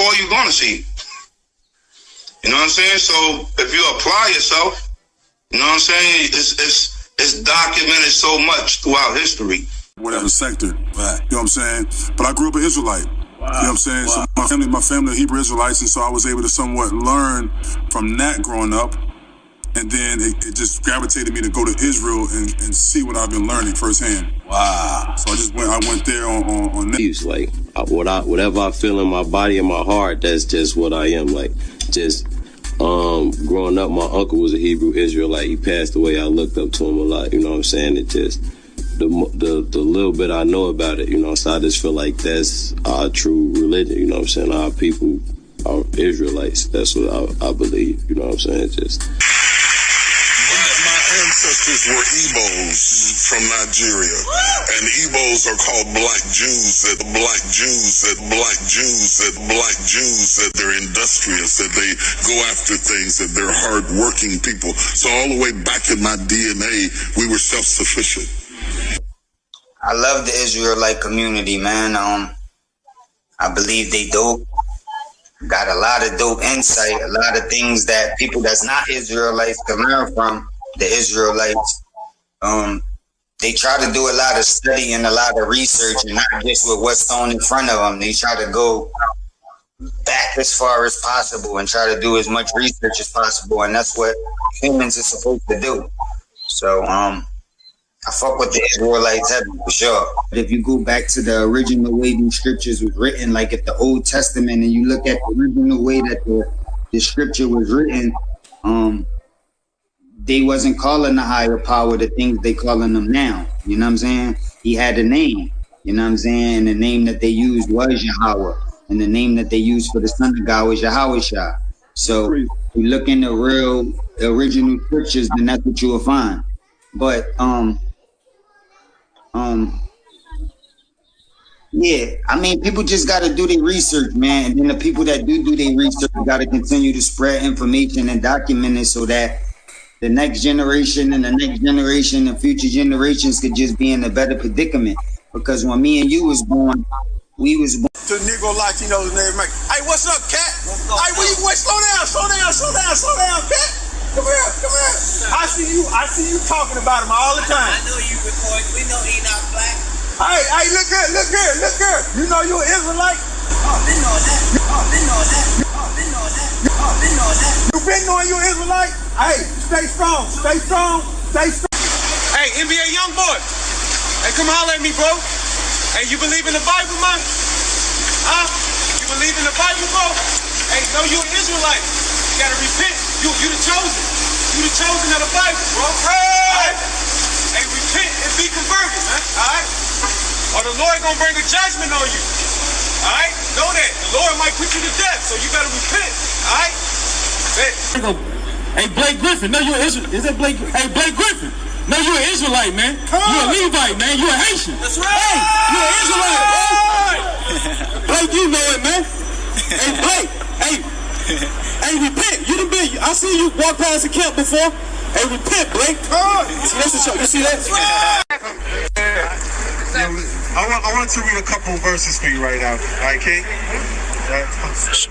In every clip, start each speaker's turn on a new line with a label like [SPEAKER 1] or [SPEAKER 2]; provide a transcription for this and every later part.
[SPEAKER 1] all you're going to see. You know what I'm saying? So if you apply yourself, you know what I'm saying, it's documented so much throughout history.
[SPEAKER 2] Whatever sector, right. You know what I'm saying? But I grew up an Israelite. Wow. You know what I'm saying? Wow. So my family are Hebrew Israelites, and so I was able to somewhat learn from that growing up. And then it just gravitated me to go to Israel and see what I've been learning firsthand. Wow. So I went there on that.
[SPEAKER 3] Like whatever I feel in my body and my heart, that's just what I am. Like just growing up, my uncle was a Hebrew Israelite. He passed away. I looked up to him a lot. You know what I'm saying? It just the little bit I know about it, you know, so I just feel like that's our true religion. You know what I'm saying? Our people are Israelites. That's what I believe. You know what I'm saying? Just.
[SPEAKER 4] Ancestors were Igbos from Nigeria, and Igbos are called black Jews. That they're industrious, that they go after things, that they're hard-working people. So all the way back in my DNA, we were self-sufficient.
[SPEAKER 5] I love the Israelite community, man. I believe they dope. Got a lot of dope insight, a lot of things that people that's not Israelites can learn from. The Israelites, they try to do a lot of study and a lot of research, and not just with what's thrown in front of them. They try to go back as far as possible and try to do as much research as possible, and that's what humans are supposed to do. So I fuck with the Israelites heavy for sure. But if you go back to the original way these scriptures was written, like if the Old Testament, and you look at the original way that the scripture was written, they wasn't calling the higher power the things they calling them now. You know what I'm saying? He had a name. You know what I'm saying? And the name that they used was Yahweh. And the name that they used for the son of God was Yahweh. So if you look in the real original scriptures, then that's what you will find. But yeah, I mean, people just got to do their research, man. And then the people that do their research got to continue to spread information and document it so that the next generation and future generations could just be in a better predicament. Because when me and you was born, we was born
[SPEAKER 6] to Negro Latinos and everything. Hey, what's up, cat? Hey, wait, slow down, cat. Come here. I see you talking about him all the time.
[SPEAKER 7] I know you record. We know he not black.
[SPEAKER 6] Hey, look here. You know you're an Israelite?
[SPEAKER 7] Been knowing that.
[SPEAKER 6] You been knowing you're an Israelite? Hey, stay strong.
[SPEAKER 8] Hey, NBA young boy. Hey, come holler at me, bro. Hey, you believe in the Bible, man? Huh? You believe in the Bible, bro? Hey, no, you're an Israelite. You gotta repent. You the chosen. You the chosen of the Bible, bro. Right? Hey, repent and be converted, man. All right? Or the Lord gonna bring a judgment on you. All right? Know that. The Lord might put you to death, so you gotta repent. All right?
[SPEAKER 9] Hey, Blake Griffin. No, you're an Israelite. Is that Blake? Hey, Blake Griffin. No, you're an Israelite, man. You're a Levite, man. You're a Haitian.
[SPEAKER 8] That's right.
[SPEAKER 9] Hey, you're an Israelite, bro. Blake, you know it, man. Hey, Blake. Hey, repent. You done been. I see you walk past the camp before. Hey, repent, Blake. See, that's the show. You see that?
[SPEAKER 6] I want to read a couple verses for you right now. All right, King?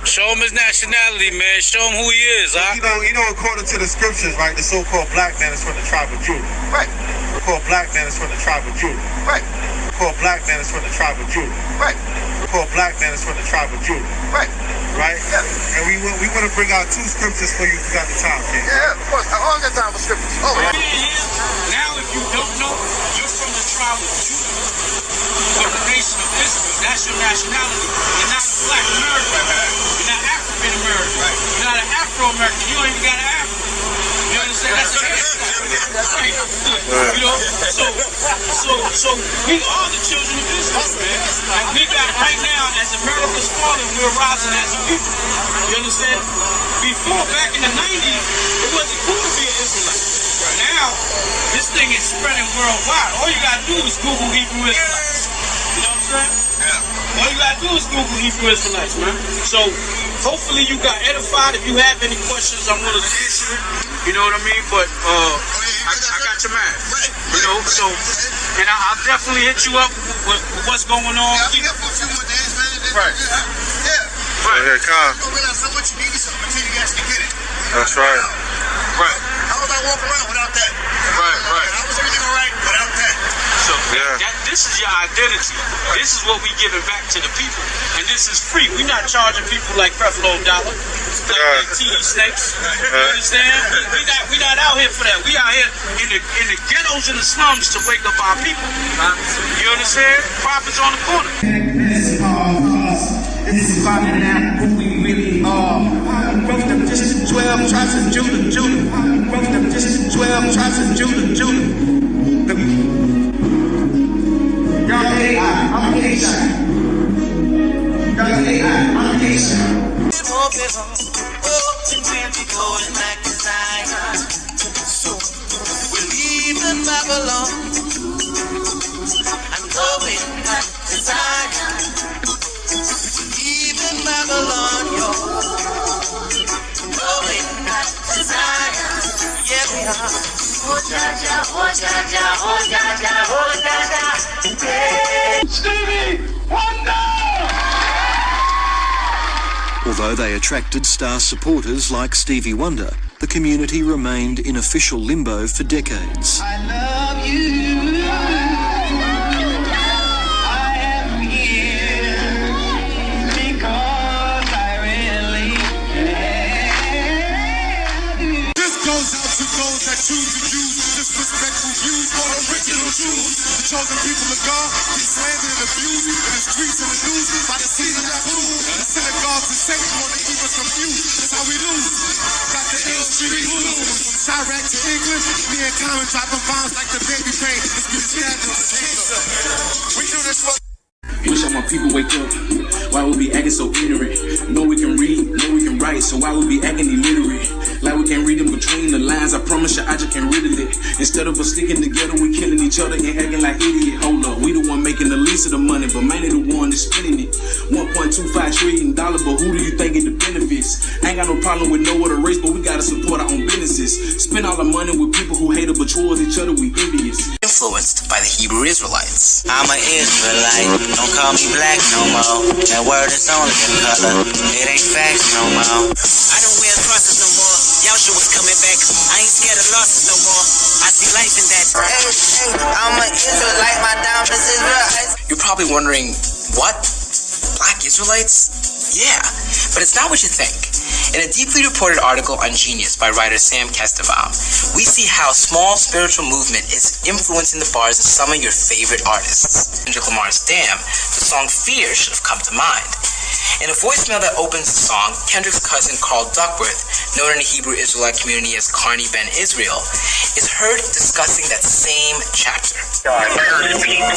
[SPEAKER 8] Show him his nationality, man. Show him who he is, huh?
[SPEAKER 6] You know, according to the scriptures, right, the so-called black man is from the tribe of Judah. Right. The so-called black man is from the tribe of Judah. Right. The so-called black man is from the tribe of Judah. Right. The so-called black man is from the tribe of Judah. Right. Right? Yeah. And we want to bring out two scriptures for you if you got the time, King. Yeah, of course. I always got time for scriptures. Oh, yeah.
[SPEAKER 8] Now, if you don't know, you're from the tribe of Judah, of the nation of Israel. That's your nationality. You're not a black American. You're not African American. Right. You're not an Afro-American. You don't even got an Afro. You understand? That's a right. You know? So we are the children of Israel, man. And we got right now, as America's falling, we're rising as a people. You understand? Before, back in the 90s, it wasn't cool to be an Israelite. Now, this thing is spreading worldwide. All you gotta do is Google Hebrew Israelites. You know what I'm saying? Yeah. All you gotta do is Google Hebrew Israelites, man. So, hopefully you got edified. If you have any questions, I'm gonna answer it. You know what I mean? But, I got your man. You know, so, and I'll definitely hit you up with what's going on.
[SPEAKER 6] Yeah, I'll be here for a few more days, man.
[SPEAKER 8] Right.
[SPEAKER 6] Yeah. Right. Here it comes.
[SPEAKER 10] You don't realize how much you need something until you actually get it.
[SPEAKER 6] That's right.
[SPEAKER 10] Right. How was I walking around without that?
[SPEAKER 6] Right, right.
[SPEAKER 10] How was everything all right without that?
[SPEAKER 8] So this is your identity. This is what we giving back to the people, and this is free. We're not charging people like Creflo Dollar, like TD Snakes. You understand? We not out here for that. We out here in the ghettos and the slums to wake up our people. You understand? Profits on the corner.
[SPEAKER 11] This is about who we really are. Broke them just 12 tribes of Judah. Broke them just 12 tribes of Judah. Y'all AI, I'm Haitian. Y'all AI, I'm Haitian.
[SPEAKER 12] We're leaving Babylon. I'm going back to Zion. Leaving Babylon, yo. Going back to Zion. Yeah, we are. Oh, Jaja, oh, Jaja, oh, Jaja, oh, Jaja. Yeah.
[SPEAKER 13] Stevie Wonder! Although they attracted star supporters like Stevie Wonder, the community remained in official limbo for decades.
[SPEAKER 11] I love you. I am here because I really care.
[SPEAKER 2] This goes out to those that choose to use disrespectful views for original Jews. The chosen people of God get slandered and abused in the streets and the news by the season that food. The synagogue to Satan want to keep us confused. That's how we lose. Got the ill street blues. From Chirac to England, me and Common dropping bombs like the baby pain. Let's be the scandals. We do this for.
[SPEAKER 14] Wish all my people wake up. Why we be acting so ignorant? Know we can read, know we can write, so why we be acting illiterate? Like we can't read in between the lines. I promise you, I just can't riddle it. Instead of us sticking together, we killing each other and acting like idiot. Hold up, we the one making the least of the money, but man, they the one that's spending it. $1.25 trillion, but who do you think get the benefits? I ain't got no problem with no other race, but we gotta support our own businesses. Spend all the money with people who hate us, but towards each other we envious.
[SPEAKER 5] Influenced by the Hebrew Israelites. I'm an Israelite. Don't call me black no more. That word is only a color. It ain't facts no more. I don't wear crosses no more. Yahshua was coming back. I ain't scared of losses no more. I see life in that. Hey, I'm an Israelite. My diamonds Israelites. You're probably wondering, what? Black Israelites? Yeah, but it's not what you think. In a deeply reported article on Genius by writer Sam Kestenbaum, we see how small spiritual movement is influencing the bars of some of your favorite artists. Kendrick Lamar's Damn, the song Fear should have come to mind. In a voicemail that opens the song, Kendrick's cousin Carl Duckworth, known in the Hebrew Israelite community as Carney Ben Israel, is heard discussing that same chapter.
[SPEAKER 15] God cursed people.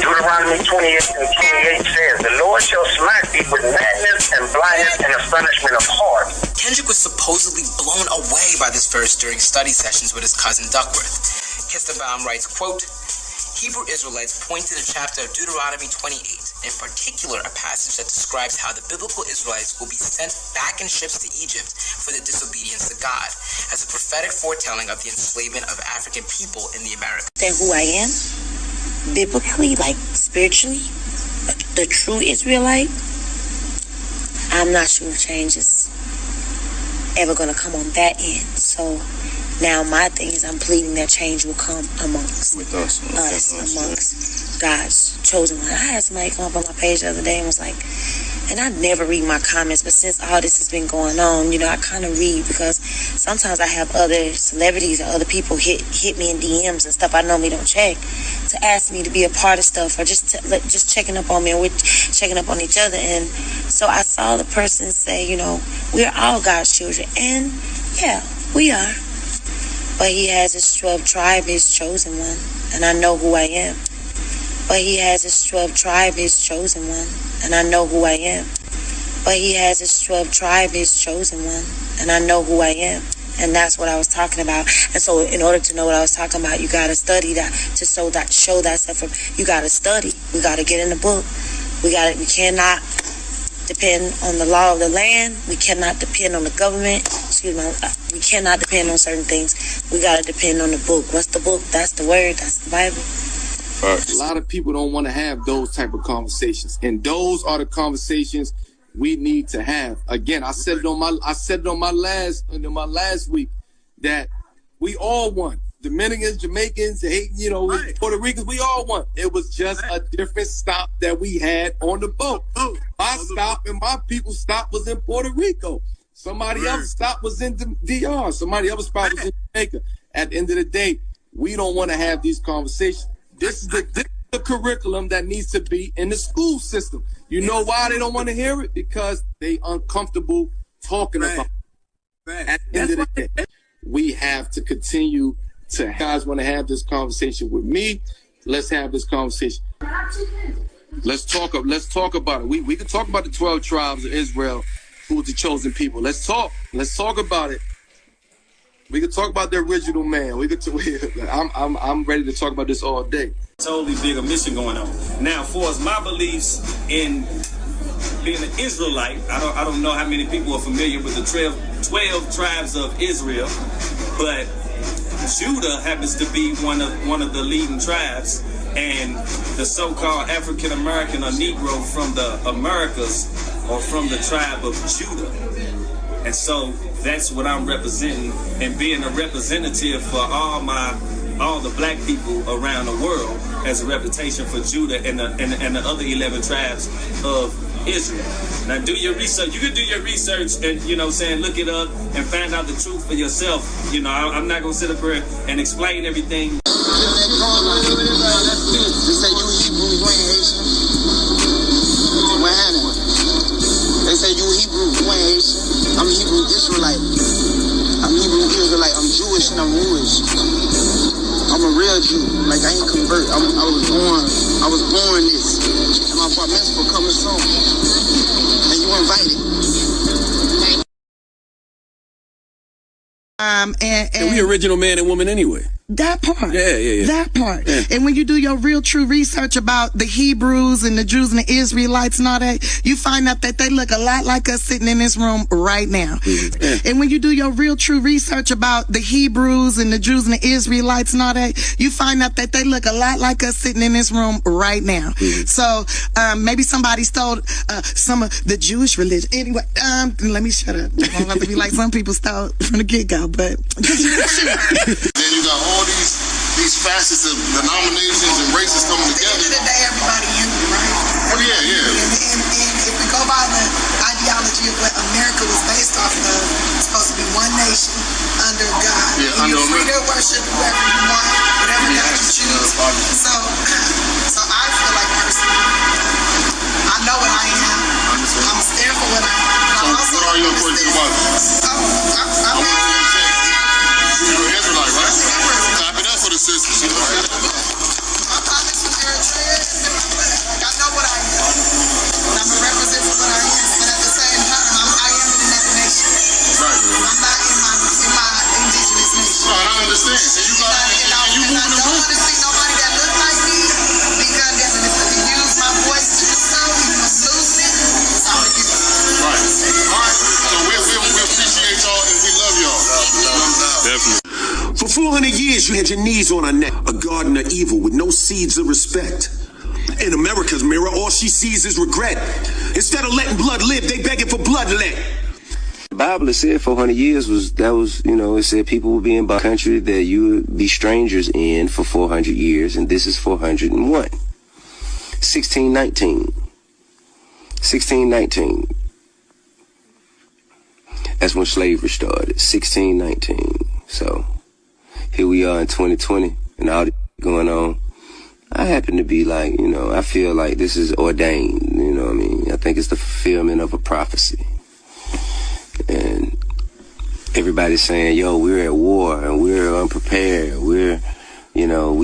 [SPEAKER 15] Deuteronomy 28 and 28 says, the Lord shall smite thee with madness and blindness and astonishment of heart.
[SPEAKER 5] Kendrick was supposedly blown away by this verse during study sessions with his cousin Duckworth. Kestenbaum writes, quote, Hebrew Israelites point to the chapter of Deuteronomy 28, in particular a passage that describes how the biblical Israelites will be sent back in ships to Egypt for their disobedience to God, as a prophetic foretelling of the enslavement of African people in the Americas.
[SPEAKER 16] That who I am, biblically, like spiritually, the true Israelite, I'm not sure if change is ever going to come on that end. So now my thing is I'm pleading that change will come amongst amongst God's chosen one. I had somebody come up on my page the other day and was like, and I never read my comments, but since all this has been going on, you know, I kind of read because sometimes I have other celebrities or other people hit me in DMs and stuff I normally don't check to ask me to be a part of stuff or just checking up on me, and we're checking up on each other. And so I saw the person say, you know, we're all God's children, and yeah, we are. But he has his 12 tribe, his chosen one, and I know who I am. But he has his 12 tribe, his chosen one, and I know who I am. But he has his 12 tribe, his chosen one, and I know who I am. And that's what I was talking about. And so in order to know what I was talking about, you got to study that, to show that stuff. You got to study. We got to get in the book. We cannot depend on the law of the land. We cannot depend on the government. We cannot depend on certain things. We got to depend on the book. What's the book? That's the word. That's the Bible.
[SPEAKER 17] A lot of people don't want to have those type of conversations. And those are the conversations we need to have. Again, I said it on my last week that we all won. Dominicans, Jamaicans, Puerto Ricans, we all won. It was just a different stop that we had on the boat. My stop and my people's stop was in Puerto Rico. Somebody else's stop was in DR. Somebody else's spot was in Jamaica. At the end of the day, we don't want to have these conversations. This is the curriculum that needs to be in the school system. You know why they don't want to hear it? Because they uncomfortable talking about it. At the end of the day, we have to continue to. You guys want to have this conversation with me? Let's have this conversation. Let's talk about it. We can talk about the 12 tribes of Israel, who was the chosen people. Let's talk about it. We can talk about the original man. I'm ready to talk about this all day.
[SPEAKER 8] Totally bigger mission going on. Now, for as my beliefs in being an Israelite, I don't know how many people are familiar with the 12 tribes of Israel, but Judah happens to be one of the leading tribes, and the so-called African American or Negro from the Americas or from the tribe of Judah. And so that's what I'm representing, and being a representative for all the black people around the world as a reputation for Judah and the other 11 tribes of Israel. Now do your research. You can do your research and, look it up and find out the truth for yourself. I'm not going to sit up here and explain everything.
[SPEAKER 18] They say you Hebrew, you ain't Haitian. What happened? They say you Hebrew, you ain't Haitian. I'm Hebrew Israelite. I'm Hebrew Israelite. I'm Jewish and I'm Jewish. I'm a real Jew. Like, I ain't convert. I was born this. And my bar mitzvah coming soon. And you invited.
[SPEAKER 19] And we original man and woman anyway.
[SPEAKER 20] That part.
[SPEAKER 19] Yeah.
[SPEAKER 20] That part.
[SPEAKER 19] Yeah.
[SPEAKER 20] And when you do your real true research about the Hebrews and the Jews and the Israelites and all that, you find out that they look a lot like us sitting in this room right now.
[SPEAKER 19] Mm-hmm. Yeah.
[SPEAKER 20] And when you do your real true research about the Hebrews and the Jews and the Israelites and all that, you find out that they look a lot like us sitting in this room right now.
[SPEAKER 19] Mm-hmm.
[SPEAKER 20] So maybe somebody stole some of the Jewish religion. Anyway, let me shut up. I don't have to be like some people stole from the get-go, but
[SPEAKER 4] Then you got all these facets of denominations and races coming together.
[SPEAKER 21] At the end of the day, everybody human, right?
[SPEAKER 4] Oh, yeah.
[SPEAKER 21] And if we go by the ideology of what America was based off of, it's supposed to be one nation under God.
[SPEAKER 4] Yeah,
[SPEAKER 21] and you're free to worship whoever you want, whatever God you choose. So I feel like personally, I know what I am. I'm stand for what I am.
[SPEAKER 4] So what are you according to the Bible? You're an Israelite, right? Clap it up for the sisters.
[SPEAKER 21] My topics from Eritrea is in my blood. Like, I know what I am. And I'm a representative of what I am. But at the same time, I am in another nation.
[SPEAKER 4] Right.
[SPEAKER 21] I'm not in my indigenous nation.
[SPEAKER 4] No, I understand. And you
[SPEAKER 21] I don't want to see nobody that look like me be condemned. And if you use my voice to do so, you must lose it. It's all you.
[SPEAKER 4] Right. All right. So we appreciate y'all and we love y'all.
[SPEAKER 19] Definitely. For 400 years, you had your knees on her neck, a garden of evil with no seeds of respect. In America's mirror, all she sees is regret. Instead of letting blood live, they begging for bloodlet.
[SPEAKER 3] The Bible has said 400 years it said people would be in a country that you would be strangers in for 400 years, and this is 401. 1619. That's when slavery started, 1619. So here we are in 2020 and all this going on. I happen to be like, I feel like this is ordained, you know what I mean? I think it's the fulfillment of a prophecy. And everybody's saying, we're at war and we're unprepared. We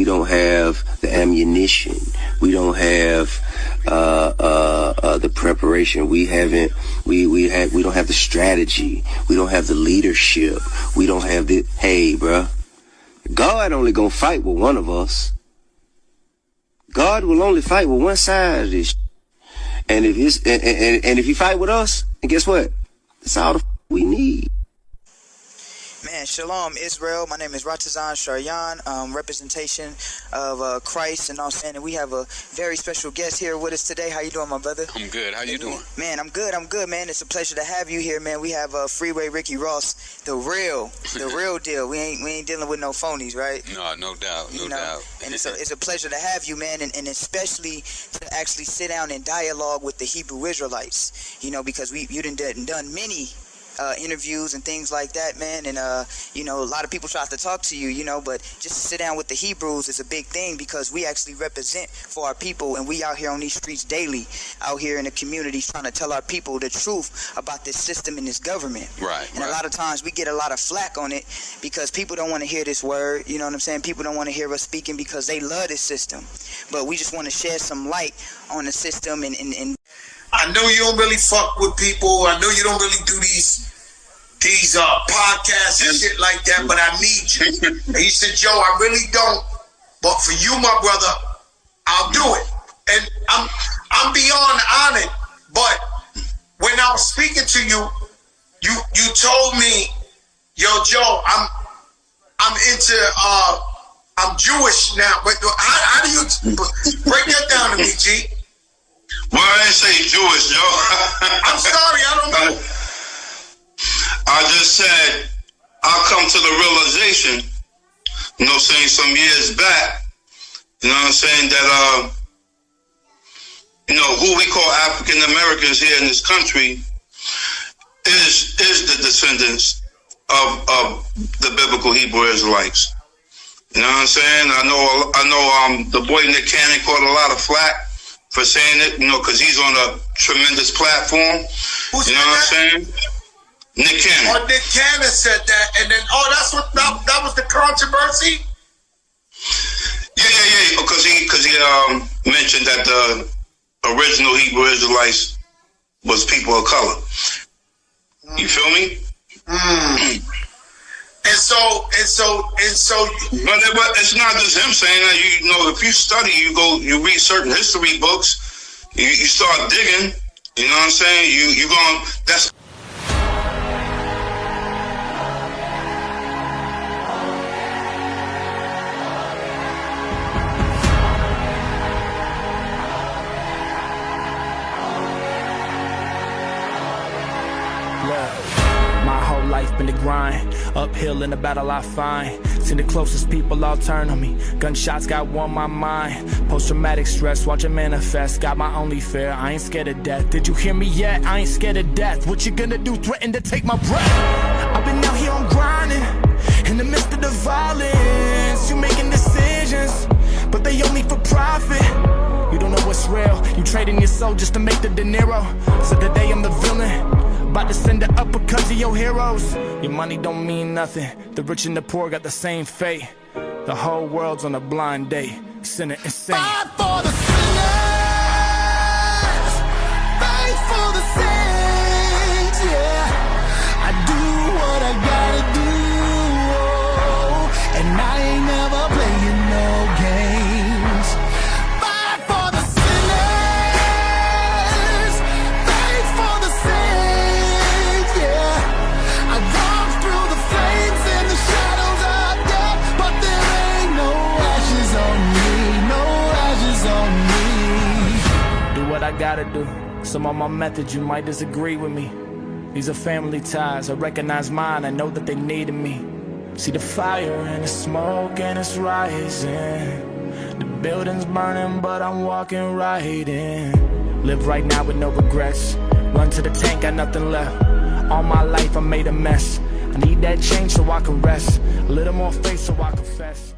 [SPEAKER 3] don't have the ammunition. We don't have the preparation. We don't have the strategy. We don't have the leadership. We don't have the, hey, bruh, God only gonna fight with one of us. God will only fight with one side of this. And if he fight with us, and guess what? That's all the we need.
[SPEAKER 21] Man,
[SPEAKER 1] Man, shalom, Israel. My name is Ratazan Sharyan, representation of Christ, and all saying. And we have a very special guest here with us today. How you doing, my brother?
[SPEAKER 22] I'm good. How you doing?
[SPEAKER 1] Man, I'm good, man. It's a pleasure to have you here, man. We have Freeway Ricky Ross, the real deal. We ain't dealing with no phonies, right?
[SPEAKER 22] No doubt, no doubt.
[SPEAKER 1] And it's a pleasure to have you, man, and especially to actually sit down and dialogue with the Hebrew Israelites, because you done many interviews and things like that, man, and a lot of people try to talk to you, but just to sit down with the Hebrews is a big thing, because we actually represent for our people, and we out here on these streets daily, out here in the communities, trying to tell our people the truth about this system and this government.
[SPEAKER 22] Right.
[SPEAKER 1] And a lot of times we get a lot of flack on it because people don't want to hear this word, you know what I'm saying? People don't want to hear us speaking because they love this system, but we just want to shed some light on the system and
[SPEAKER 10] I know you don't really fuck with people. I know you don't really do these podcasts and shit like that, but I need you. And he said, Joe, I really don't, but for you, my brother, I'll do it. And I'm beyond honored, but when I was speaking to you, you told me, yo, Joe, I'm into I'm Jewish now. But how do you break that down to me, G?
[SPEAKER 23] Well, I didn't say Jewish, Joe.
[SPEAKER 10] I'm sorry, I don't know.
[SPEAKER 23] I just said I'll come to the realization, saying some years back, that who we call African Americans here in this country is the descendants of the biblical Hebrew Israelites. You know what I'm saying? I know the boy Nick Cannon caught a lot of flack for saying it, because he's on a tremendous platform.
[SPEAKER 10] Who's
[SPEAKER 23] you know what I'm saying? Nick Cannon.
[SPEAKER 10] Oh, Nick Cannon said that, and then that was the controversy.
[SPEAKER 23] Yeah, because he mentioned that the original Hebrew Israelites was people of color. You feel me?
[SPEAKER 10] And so.
[SPEAKER 23] But it's not just him saying that. If you study, you read certain history books, you start digging. You know what I'm saying? You going. That's.
[SPEAKER 24] My whole life been the grind, uphill in the battle I find. Seen the closest people all turn on me. Gunshots got warm my mind. Post-traumatic stress, watch it manifest. Got my only fear, I ain't scared of death. Did you hear me yet? I ain't scared of death. What you gonna do? Threaten to take my breath? I've been out here on grinding, in the midst of the violence. You making decisions, but they owe me for profit. You don't know what's real. You trading your soul just to make the dinero. So today I'm the villain, about to send the uppercut to your heroes. Your money don't mean nothing. The rich and the poor got the same fate. The whole world's on a blind date. Sinner insane. Fight for the sinners, fight for the saints, yeah. I do what I gotta do, and I ain't never playing no games. Fight for the sinners, fight for the saints, yeah. I walk through the flames and the shadows of death, but there ain't no ashes on me, no ashes on me. Do what I gotta do. Some of my methods you might disagree with me. These are family ties, I recognize mine, I know that they needed me. See the fire and the smoke and it's rising. The building's burning but I'm walking right in. Live right now with no regrets. Run to the tank, got nothing left. All my life I made a mess. I need that change so I can rest. A little more faith so I confess.